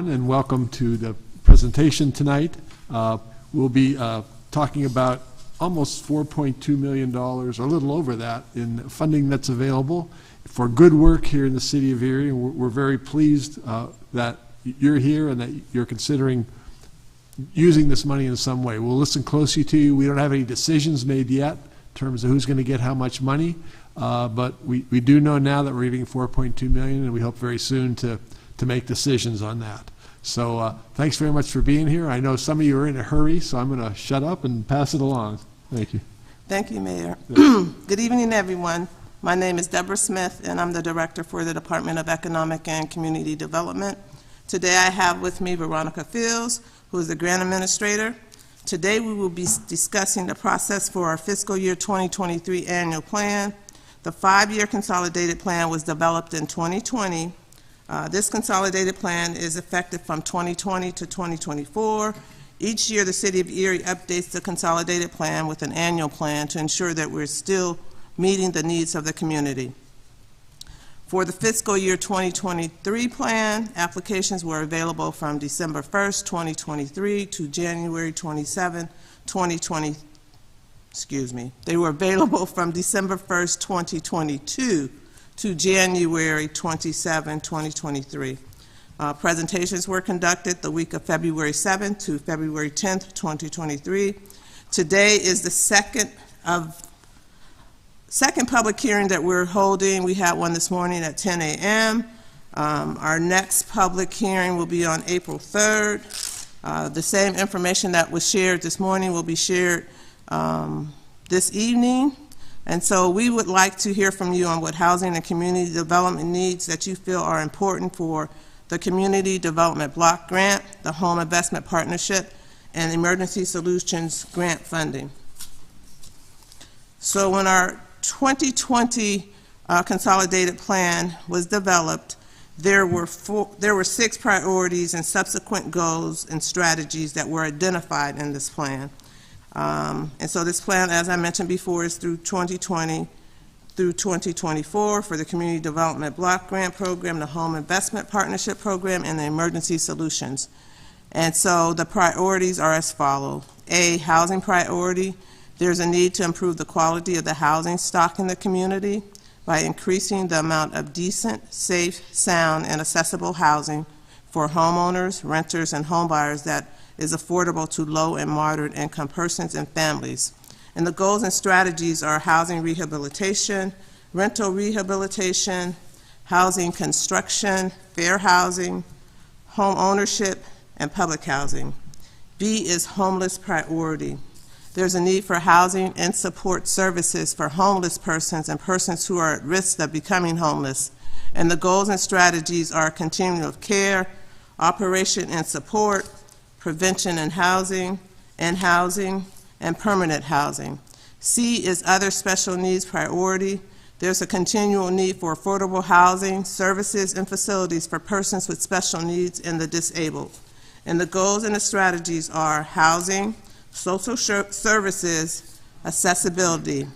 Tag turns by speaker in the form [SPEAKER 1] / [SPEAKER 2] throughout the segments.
[SPEAKER 1] everyone, and welcome to the presentation tonight. We'll be talking about almost $4.2 million, or a little over that, in funding that's available for good work here in the city of Erie. And we're very pleased that you're here and that you're considering using this money in some way. We'll listen closely to you. We don't have any decisions made yet in terms of who's going to get how much money, but we do know now that we're getting $4.2 million, and we hope very soon to make decisions on that. So thanks very much for being here. I know some of you are in a hurry, so I'm going to shut up and pass it along. Thank you.
[SPEAKER 2] Thank you, Mayor. Good evening, everyone. My name is Deborah Smith, and I'm the Director for the Department of Economic and Community Development. Today I have with me Veronica Fields, who is the Grant Administrator. Today we will be discussing the process for our fiscal year 2023 annual plan. The 5-year consolidated plan was developed in 2020. This consolidated plan is effective from 2020 to 2024. Each year, the City of Erie updates the consolidated plan with an annual plan to ensure that we're still meeting the needs of the community. For the fiscal year 2023 plan, applications were available from December 1st, 2023 to January 27, 2020. Excuse me. They were available from December 1st, 2022 to January 27, 2023. Presentations were conducted the week of February 7th to February 10th, 2023. Today is the second public hearing that we're holding. We had one this morning at 10 a.m. Our next public hearing will be on April 3rd. The same information that was shared this morning will be shared this evening. And so we would like to hear from you on what housing and community development needs that you feel are important for the Community Development Block Grant, the Home Investment Partnership, and Emergency Solutions Grant funding. So when our 2020 consolidated plan was developed, there were 6 priorities and subsequent goals and strategies that were identified in this plan. And so this plan, as I mentioned before, is through 2020 through 2024 for the Community Development Block Grant Program, the Home Investment Partnership Program, and the Emergency Solutions. And so the priorities are as follows. A, housing priority. There's a need to improve the quality of the housing stock in the community by increasing the amount of decent, safe, sound, and accessible housing for homeowners, renters, and homebuyers that is affordable to low and moderate income persons and families. And the goals and strategies are housing rehabilitation, rental rehabilitation, housing construction, fair housing, home ownership, and public housing. B is homeless priority. There's a need for housing and support services for homeless persons and persons who are at risk of becoming homeless. And the goals and strategies are continuum of care, operation and support, prevention and housing, and permanent housing. C is other special needs priority. There's a continual need for affordable housing, services, and facilities for persons with special needs and the disabled. And the goals and the strategies are housing, social services, accessibility.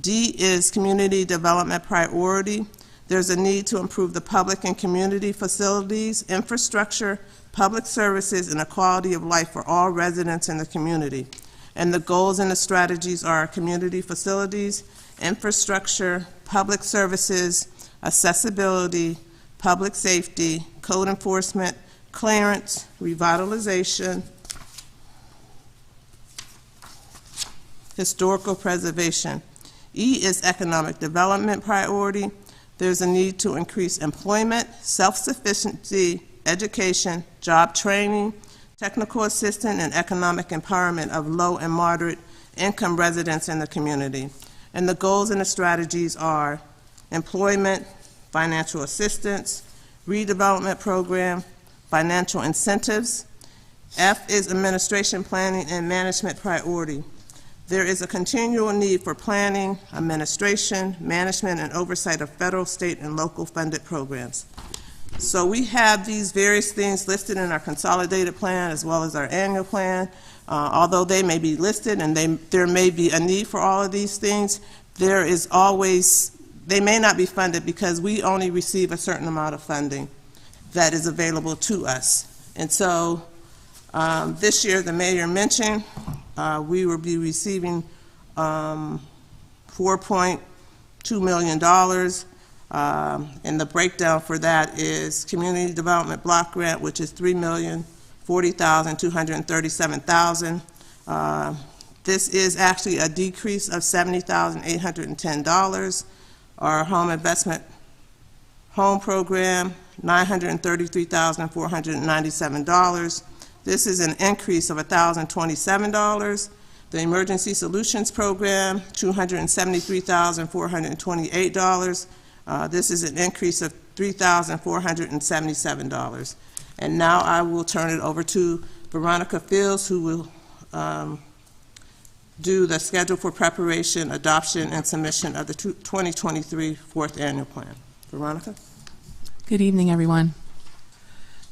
[SPEAKER 2] D is community development priority. There's a need to improve the public and community facilities, infrastructure, public services, and the quality of life for all residents in the community. And the goals and the strategies are community facilities, infrastructure, public services, accessibility, public safety, code enforcement, clearance, revitalization, historical preservation. E is economic development priority. There's a need to increase employment, self-sufficiency, education, job training, technical assistance, and economic empowerment of low and moderate income residents in the community. And the goals and the strategies are employment, financial assistance, redevelopment program, financial incentives. F is administration, planning, and management priority. There is a continual need for planning, administration, management, and oversight of federal, state, and local funded programs. So we have these various things listed in our consolidated plan as well as our annual plan. Although they may be listed and there may be a need for all of these things, there is always, they may not be funded because we only receive a certain amount of funding that is available to us. And so this year, the mayor mentioned, we will be receiving $4.2 million. And the breakdown for that is Community Development Block Grant, which is $3,040,237,000. This is actually a decrease of $70,810. Our Home Investment Home Program, $933,497. This is an increase of $1,027. The Emergency Solutions Program, $273,428. This is an increase of $3,477. And now I will turn it over to Veronica Fields, who will do the schedule for preparation, adoption, and submission of the 2023 Fourth Annual Plan. Veronica?
[SPEAKER 3] Good evening, everyone.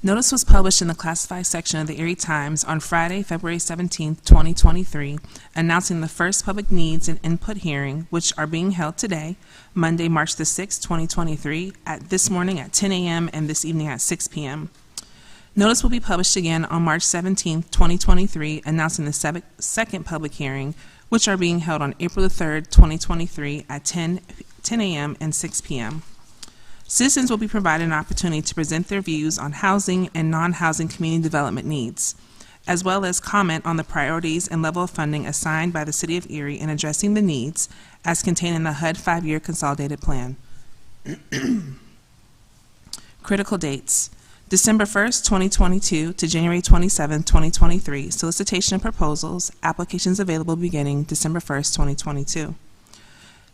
[SPEAKER 3] Notice was published in the classified section of the Erie Times on Friday, February 17, 2023, announcing the first public needs and input hearing, which are being held today, Monday, March the 6th, 2023, this morning at 10 a.m. and this evening at 6 p.m. Notice will be published again on March 17, 2023, announcing the second public hearing, which are being held on April the 3rd, 2023, at 10 a.m. and 6 p.m. Citizens will be provided an opportunity to present their views on housing and non-housing community development needs, as well as comment on the priorities and level of funding assigned by the City of Erie in addressing the needs as contained in the HUD 5-year Consolidated Plan. Critical dates: December 1st, 2022 to January 27, 2023, solicitation of proposals, applications available beginning December 1st, 2022.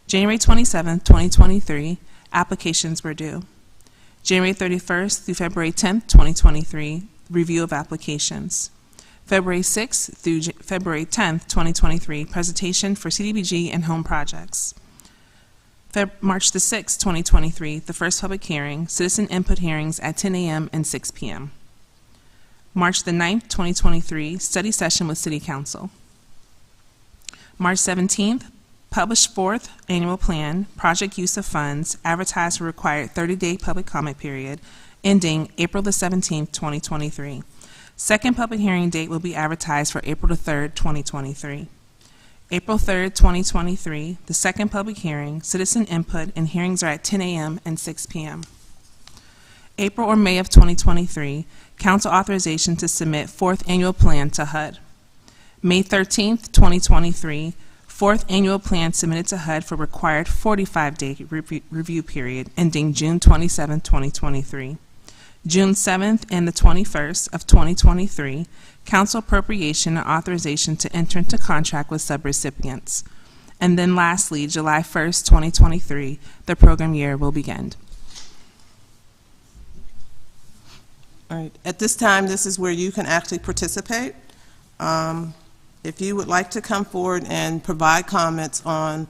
[SPEAKER 3] January 27, 2023, applications were due. January 31st through February 10th, 2023, review of applications. February 6th through February 10th, 2023, presentation for CDBG and home projects. March the 6th, 2023, the first public hearing, citizen input hearings at 10 a.m. and 6 p.m. March the 9th, 2023, study session with City Council. March 17th, published fourth annual plan, project use of funds, advertised for required 30-day public comment period, ending April the 17th, 2023. Second public hearing date will be advertised for April the 3rd, 2023. April 3rd, 2023, the second public hearing, citizen input, and hearings are at 10 a.m. and 6 p.m. April or May of 2023, council authorization to submit fourth annual plan to HUD. May 13th, 2023, fourth annual plan submitted to HUD for required 45-day review period ending June 27, 2023. June 7th and the 21st of 2023, council appropriation and authorization to enter into contract with subrecipients. And then lastly, July 1st, 2023, the program year will begin.
[SPEAKER 2] All right. At this time, this is where you can actually participate. If you would like to come forward and provide comments on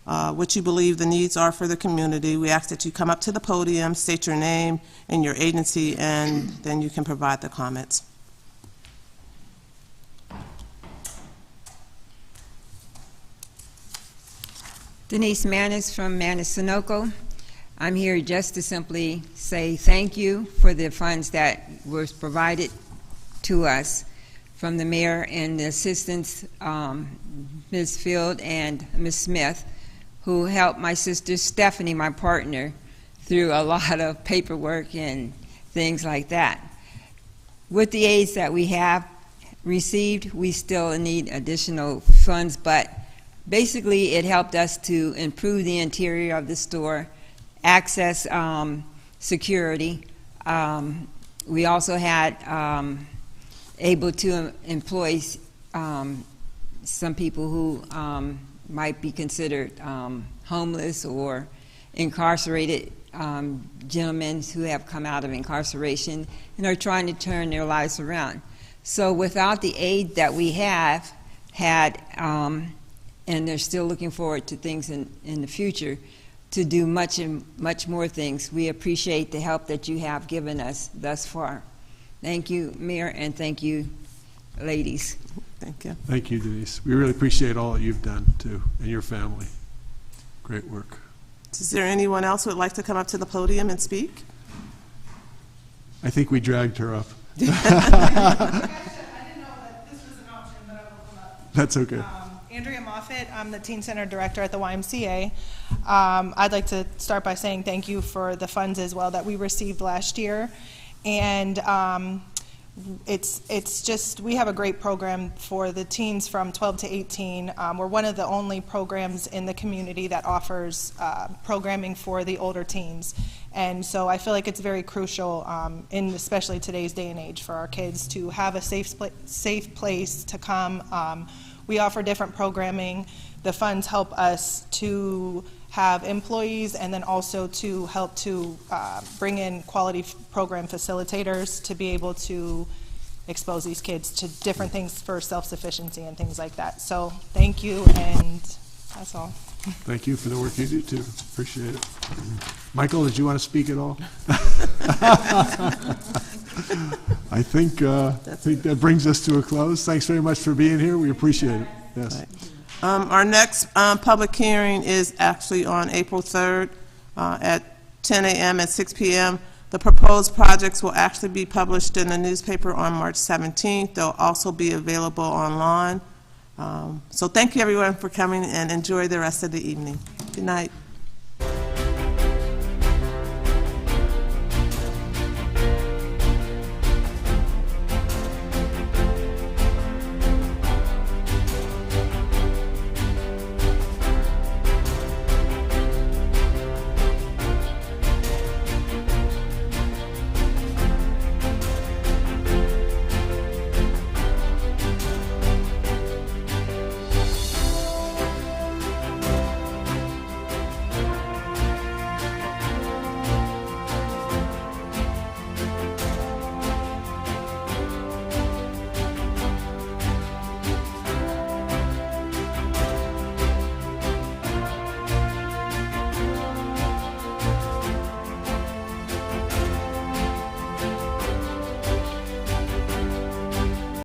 [SPEAKER 2] what you believe the needs are for the community, we ask that you come up to the podium, state your name and your agency, and then you can provide the comments.
[SPEAKER 4] Denise Manis from Manis-Sunoco. I'm here just to simply say thank you for the funds that was provided to us from the mayor and the assistants, Ms. Field and Ms. Smith, who helped my sister Stephanie, my partner, through a lot of paperwork and things like that. With the aids that we have received, we still need additional funds, but basically it helped us to improve the interior of the store, access security. We also had able to employ some people who might be considered homeless or incarcerated gentlemen who have come out of incarceration and are trying to turn their lives around. So without the aid that we have had, and they're still looking forward to things in the future to do much more things, we appreciate the help that you have given us thus far. Thank you, Mayor, and thank you, ladies.
[SPEAKER 2] Thank you.
[SPEAKER 1] Thank you, Denise. We really appreciate all that you've done, too, and your family. Great work.
[SPEAKER 2] Is there anyone else who would like to come up to the podium and speak?
[SPEAKER 1] I think we dragged her up.
[SPEAKER 5] I didn't know that this was an option, but I will come up.
[SPEAKER 1] That's okay.
[SPEAKER 5] Andrea Moffitt, I'm the Teen Center Director at the YMCA. I'd like to start by saying thank you for the funds as well that we received last year. And it's just, we have a great program for the teens from 12 to 18. We're one of the only programs in the community that offers programming for the older teens. And so I feel like it's very crucial, in especially today's day and age, for our kids to have a safe place to come. We offer different programming. The funds help us to have employees and then also to help to bring in quality program facilitators to be able to expose these kids to different things for self-sufficiency and things like that. So thank you, and that's all.
[SPEAKER 1] Thank you for the work you do, too. Appreciate it. Michael, did you want to speak at all? I think that brings us to a close. Thanks very much for being here. We appreciate it. Yes.
[SPEAKER 2] Our next public hearing is actually on April 3rd at 10 a.m. and 6 p.m. The proposed projects will actually be published in the newspaper on March 17th. They'll also be available online. So thank you, everyone, for coming, and enjoy the rest of the evening. Good night.